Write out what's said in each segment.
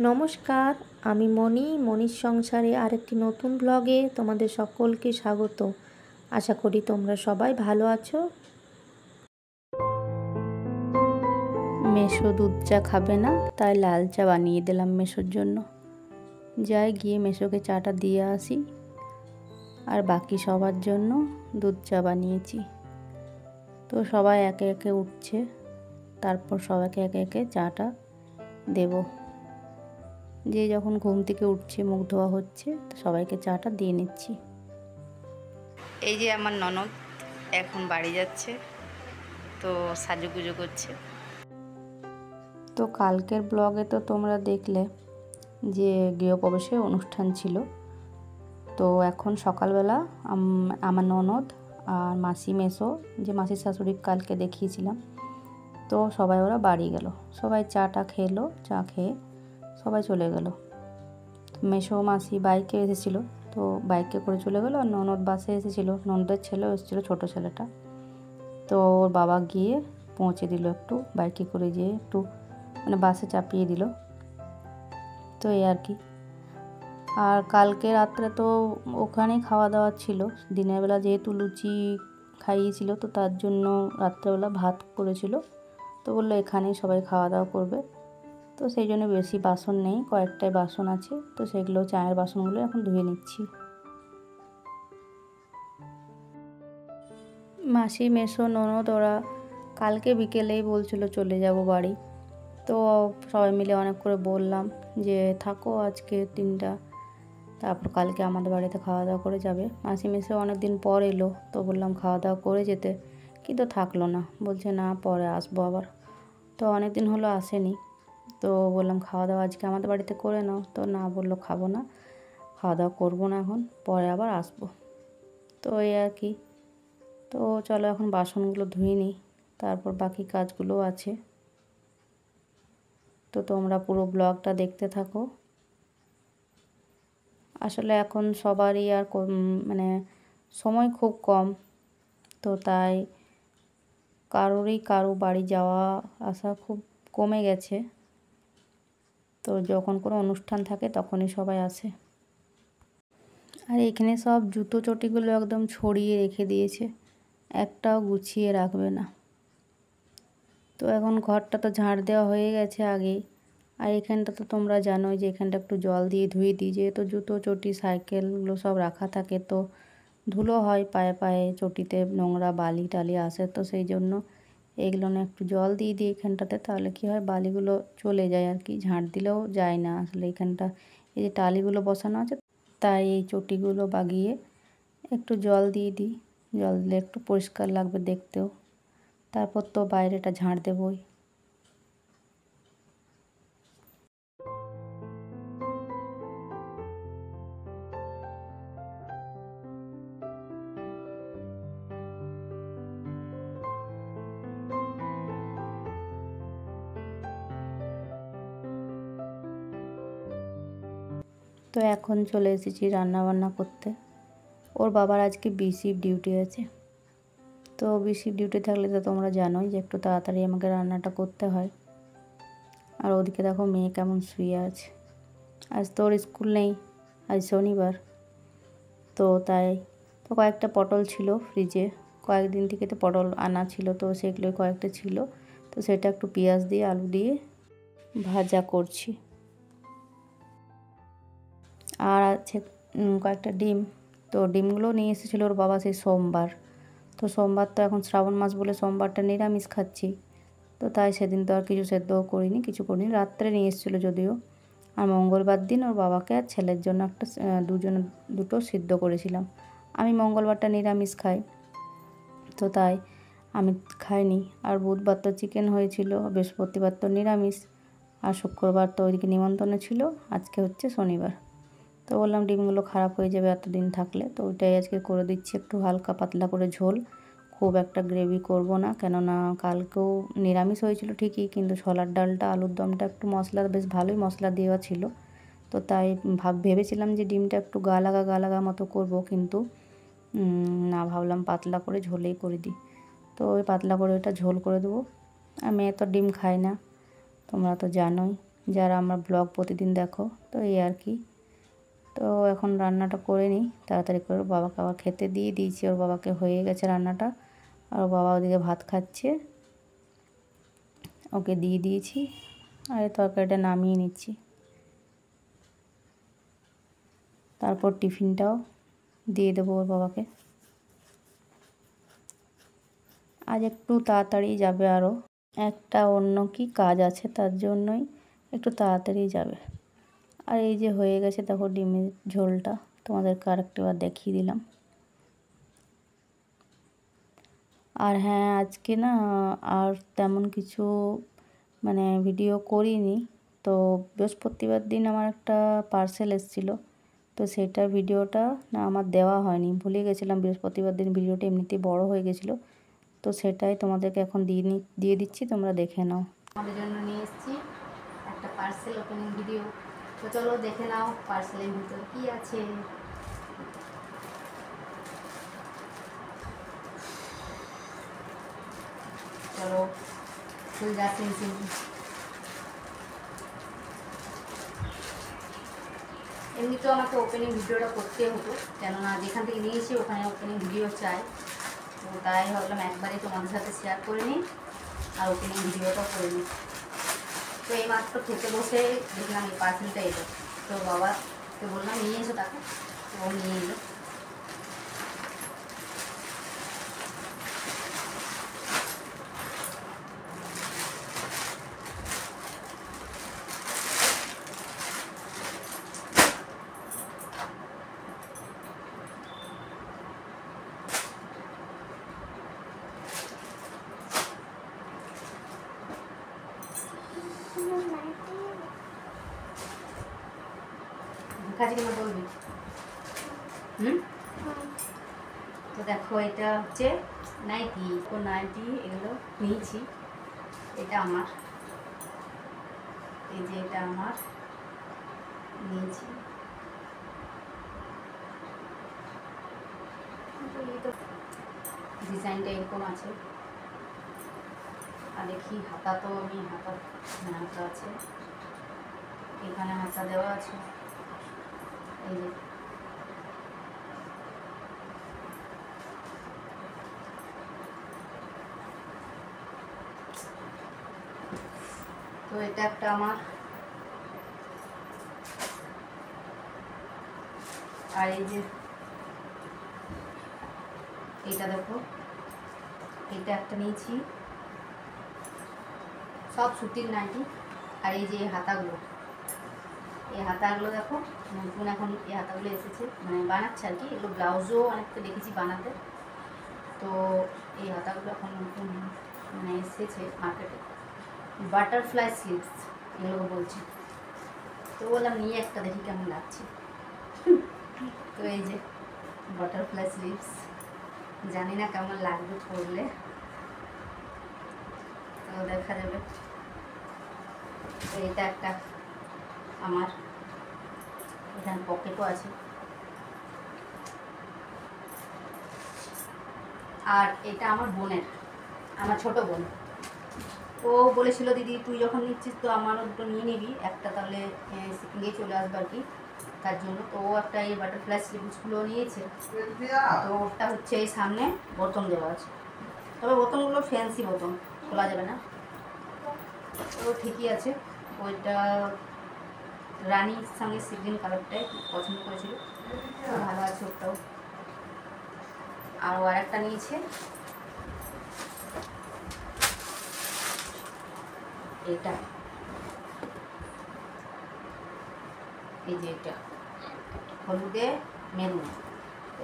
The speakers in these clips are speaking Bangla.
নমস্কার, আমি মনির সংসারে আরেকটি নতুন ব্লগে তোমাদের সকলকে স্বাগত। আশা করি তোমরা সবাই ভালো আছো। মেশো দুধ চা খাবে না, তাই লাল চা বানিয়ে দিলাম মেশোর জন্য। যাই গিয়ে মেশোকে চাটা দিয়ে আসি। আর বাকি সবার জন্য দুধ চা বানিয়েছি। তো সবাই একে একে উঠছে, তারপর সবাইকে একে একে চাটা দেবো। যে যখন ঘুম থেকে উঠছে, মুখ ধোয়া হচ্ছে, তো সবাইকে চাটা দিয়ে নিচ্ছি। এই যে আমার ননদ এখন বাড়ি যাচ্ছে, তো সাজুগুজু করছে। তো কালকের ব্লগে তো তোমরা দেখলে যে গৃহপ্রবেশের অনুষ্ঠান ছিল। তো এখন সকালবেলা আমার ননদ আর মাসি মেসো, যে মাসির শাশুড়ি কালকে দেখিয়েছিলাম, তো সবাই ওরা বাড়ি গেল। সবাই চাটা খেলো, চা খেয়ে সবাই চলে গেল। মেসো মাসি বাইকে এসেছিলো, তো বাইকে করে চলে গেলো। আর ননদ বাসে এসেছিলো, ননদের ছেলেও এসেছিলো, ছোটো ছেলেটা। তো ওর বাবা গিয়ে পৌঁছে দিল, একটু বাইকে করে গিয়ে একটু মানে বাসে চাপিয়ে দিল। তো এই আর কি। আর কালকে রাত্রে তো ওখানেই খাওয়া দাওয়া ছিল। দিনের বেলা যেহেতু লুচি খাইয়েছিল, তো তার জন্য রাত্রেবেলা ভাত করেছিল। তো বললো এখানেই সবাই খাওয়া দাওয়া করবে। তো সেই জন্য বেশি বাসন নেই, কয়েকটাই বাসন আছে। তো সেগুলো চায়ের বাসনগুলো এখন ধুয়ে নিচ্ছি। মাসি মেসো ননদ ওরা কালকে বিকেলেই বলছিল চলে যাব বাড়ি। তো সবাই মিলে অনেক করে বললাম যে থাকো আজকে দিনটা, তারপর কালকে আমাদের বাড়িতে খাওয়া দাওয়া করে যাবে। মাসি মেসো অনেক দিন পর এলো, তো বললাম খাওয়া দাওয়া করে যেতে, কিন্তু থাকলো না, বলছে না পরে আসবো আবার। তো অনেক দিন হলো আসেনি। তো বললাম খাওয়া দাওয়া আজকে আমাদের বাড়িতে করে নাও। তো না, বললো খাবো না, খাওয়া দাওয়া করবো না এখন, পরে আবার আসবো। তো এই আর কি। তো চলো এখন বাসনগুলো ধুয়ে নিই, তারপর বাকি কাজগুলো আছে। তো তোমরা পুরো ব্লগটা দেখতে থাকো। আসলে এখন সবারই আর মানে সময় খুব কম, তো তাই কারো বাড়ি যাওয়া আসা খুব কমে গেছে। তো যখন কোনো অনুষ্ঠান থাকে তখনই সবাই আসে। আর এখানে সব জুতো চটিগুলো একদম ছড়িয়ে রেখে দিয়েছে, একটাও গুছিয়ে রাখবে না। তো এখন ঘরটা তো ঝাড় দেওয়া হয়ে গেছে আগেই। আর এখানটা তো তোমরা জানোই যে এখানটা একটু জল দিয়ে ধুয়ে দিই, যেহেতু জুতো চটি সাইকেলগুলো সব রাখা থাকে, তো ধুলো হয় পায়ে পায়ে, চটিতে নোংরা বালি টালি আসে। তো সেই জন্য এগুলো না একটু জল দিয়ে দিই এখানটাতে, তাহলে কি হয় বালিগুলো চলে যায় আর কি, ঝাঁট দিলেও যায় না। আসলে এখানটা এই যে টালিগুলো বসানো আছে, তাই এই চটিগুলো বাগিয়ে একটু জল দিয়ে দিই। জল দিলে একটু পরিষ্কার লাগবে দেখতেও। তারপর তো বাইরেটা ঝাঁট দেবই। তো এখন চলে এসেছি রান্না বান্না করতে। ওর বাবার আজকে বিসিপ ডিউটি আছে। তো বিসিপ ডিউটি থাকলে তো তোমরা জানোই যে একটু তাড়াতাড়ি আমাকে রান্নাটা করতে হয়। আর ওদিকে দেখো মেয়ে কেমন শুয়ে আছে। আজ তো ওর স্কুল নেই, আজ শনিবার। তো তাই তো কয়েকটা পটল ছিল ফ্রিজে, কয়েকদিন থেকে তো পটল আনা ছিল, তো সেগুলোই কয়েকটা ছিল। তো সেটা একটু পেঁয়াজ দিয়ে আলু দিয়ে ভাজা করছি। আর আছে কয়েকটা ডিম। তো ডিমগুলো নিয়ে এসেছিলো ওর বাবা সেই সোমবার। তো সোমবার তো এখন শ্রাবণ মাস বলে সোমবারটা নিরামিষ খাচ্ছি। তো তাই সেদিন তো আর কিছু সেদ্ধও করিনি, কিছু করিনি, রাত্রে নিয়ে এসেছিলো যদিও। আর মঙ্গলবার দিন ওর বাবাকে আর ছেলের জন্য একটা দুটো সিদ্ধ করেছিলাম। আমি মঙ্গলবারটা নিরামিষ খাই, তো তাই আমি খাইনি। আর বুধবার তো চিকেন হয়েছিল, বৃহস্পতিবার তো নিরামিষ, আর শুক্রবার তো ওইদিকে নিমন্ত্রণে ছিল, আজকে হচ্ছে শনিবার। তো বললাম ডিমগুলো খারাপ হয়ে যাবে এতদিন থাকলে, তো ওইটাই আজকে করে দিচ্ছি, একটু হালকা পাতলা করে ঝোল, খুব একটা গ্রেভি করব না। কেননা কালকেও নিরামিষ হয়েছিল ঠিকই, কিন্তু ছোলার ডালটা আলুর দমটা একটু মশলা বেশ ভালোই মশলা দেওয়া ছিল। তো তাই ভেবেছিলাম যে ডিমটা একটু গা লাগা মতো করব, কিন্তু না, ভাবলাম পাতলা করে ঝোলেই করে দিই। তো ওই পাতলা করে ওটা ঝোল করে দেবো। আর মেয়ে তো ডিম খায় না, তোমরা তো জানোই। যারা আমার ব্লগ প্রতিদিন দেখো। তো এই আর কি। তো এখন রান্নাটা করে নিই তাড়াতাড়ি করে। বাবাকে আবার খেতে দিয়ে দিয়েছি, ওর বাবাকে হয়ে গেছে রান্নাটা, আর ওর বাবা ওদিকে ভাত খাচ্ছে, ওকে দিয়ে দিয়েছি। আর এই তরকারিটা নামিয়ে নিচ্ছি, তারপর টিফিনটাও দিয়ে দেবো ওর বাবাকে। আজ একটু তাড়াতাড়ি যাবে, আরও একটা অন্য কি কাজ আছে, তার জন্যই একটু তাড়াতাড়ি যাবে। আর এই যে হয়ে গেছে দেখো ডিমের ঝোলটা, তোমাদেরকে আরেকটাবার দেখিয়ে দিলাম। আর হ্যাঁ, আজকে না আর তেমন কিছু মানে ভিডিও করিনি। তো বৃহস্পতিবার দিন আমার একটা পার্সেল এসেছিলো, তো সেটা ভিডিওটা না আমার দেওয়া হয়নি, ভুলে গেছিলাম। বৃহস্পতিবার দিন ভিডিওটা এমনিতেই বড় হয়ে গেছিলো, তো সেটাই তোমাদেরকে এখন দিয়ে দিচ্ছি, তোমরা দেখে নাও। আমাদের জন্য নিয়ে এসেছি একটা পার্সেল ওপেনিং ভিডিও, তো চলো দেখে নাও পার্সেলের ভিতর কি আছে। চলো খুল যাচ্ছে। এমনি তো আমাকে ওপেনিং ভিডিওটা করতে হতো, কেননা যেখান থেকে নিয়েছি ওখানে ওপেনিং ভিডিও চাই, তো তাই ভাবলাম একবারে তোমাদের সাথে শেয়ার করে নিই আর ওপেনিং ভিডিওটা করে নিই। তো এই মাত্র খেতে বসে দেখলাম এই পার্সেলটা এলো, তো বাবাকে বললাম নিয়ে এসো তাকে, তো ও নিয়ে এলো। কাজে কেন বলবি? তো দেখো এটা হচ্ছে নাইটি, তো নাইটি এগুলো নিয়েছি। এটা আমার, এই যে এটা আমার নিয়েছি। ডিজাইনটা এরকম আছে। আর দেখি হাতা, তো আমি হাতা আছে, এখানে হাতা দেওয়া আছে। এই যে তো এটা একটা আমার। আর এই যে এইটা দেখো, এটা একটা নিয়েছি, সব সুতির নাইটি। আর এই যে হাতাগুলো, এই হাতাগুলো দেখো নতুন এখন এই হাতাগুলো এসেছে, মানে বানাচ্ছে আর কি। এগুলো ব্লাউজও অনেকটা দেখেছি বানাতে, তো এই হাতাগুলো এখন নতুন মানে এসেছে মার্কেটে। বাটারফ্লাই স্লিভস এগুলো বলছে, তো বললাম নিয়ে একটা দেখি কেমন লাগছে। তো এই যে বাটারফ্লাই স্লিভস, জানি না কেমন লাগবে পরলে, তো দেখা যাবে। এটা একটা আমার, এখানে পকেটও আছে। আর এটা আমার বোনের, আমার ছোট বোন। ও বলেছিল দিদি তুই যখন নিচ্ছিস তো আমারও দুটো নিয়ে নিবি, একটা তাহলে শিপিংয়ে চলে আসবে আর কি, তার জন্য। তো ও একটা এই বাটারফ্লাই স্লিভসগুলো নিয়েছে। তো ওটা হচ্ছে এই সামনে বোতাম দেওয়া আছে, তবে বোতামগুলো ফ্যান্সি বোতাম, খোলা যাবে না। তো ঠিকই আছে। ওইটা রানির সঙ্গে সিগ্রিন কালারটাই পছন্দ করেছিল, ভালো আছে ওটাও। আর একটা নিয়েছে এটা, এই যে এটা হলুদে মেরুন।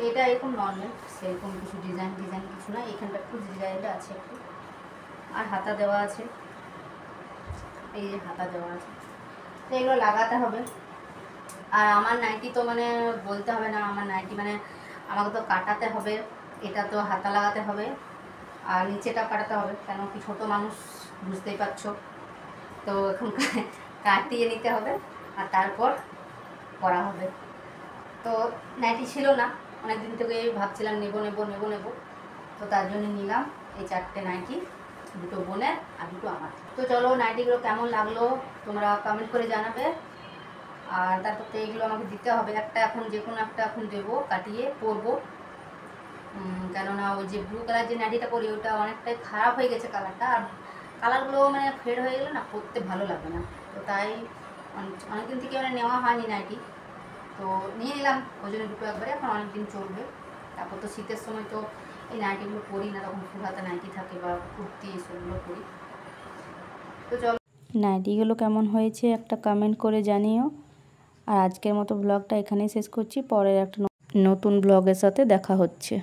এটা এরকম নর্মাল, সেরকম কিছু ডিজাইন কিছু না, এখানটা একটু ডিজাইনটা আছে একটু। আর হাতা দেওয়া আছে, এই যে হাতা দেওয়া আছে, তো এগুলো লাগাতে হবে। আর আমার নাইটি তো মানে বলতে হবে না, আমার নাইটি মানে আমাকে তো কাটাতে হবে, এটা তো হাতা লাগাতে হবে আর নিচেটা কাটাতে হবে, কেন কি ছোটো মানুষ বুঝতেই পারছো। তো এখন কাটিয়ে নিতে হবে আর তারপর করা হবে। তো নাইটি ছিল না, অনেক দিন থেকে ভাবছিলাম নেব, তো তার জন্য নিলাম এই 4টে নাইটি। দুটো বোনের আর দুটো আমার। তো চলো নাইটিগুলো কেমন লাগলো তোমরা কমেন্ট করে জানাবে। আর তারপর তো এগুলো আমাকে দিতে হবে, একটা এখন যে কোনো একটা এখন দেবো, কাটিয়ে পরবো। কেননা ওই যে ব্লু কালার যে নাইটিটা পরি ওটা অনেকটাই খারাপ হয়ে গেছে কালারটা, আর কালারগুলো মানে ফেড হয়ে গেলে না পরতে ভালো লাগবে না। তো তাই অনেকদিন থেকে মানে নেওয়া হয়নি নাইটি, তো নিয়ে নিলাম ওই জন্য দুটো একবারে, এখন অনেকদিন চলবে। তারপর তো শীতের সময় তো এই নাইটিগুলো পরি না, তখন ফুল হাতে নাইটি থাকে বা কুর্তি এসবগুলো পরি। তো চলো নাইটিগুলো কেমন হয়েছে একটা কমেন্ট করে জানিও। আর আজকের মতো ব্লগটা এখানেই শেষ করছি, পরের একটা নতুন ব্লগের সাথে দেখা হচ্ছে।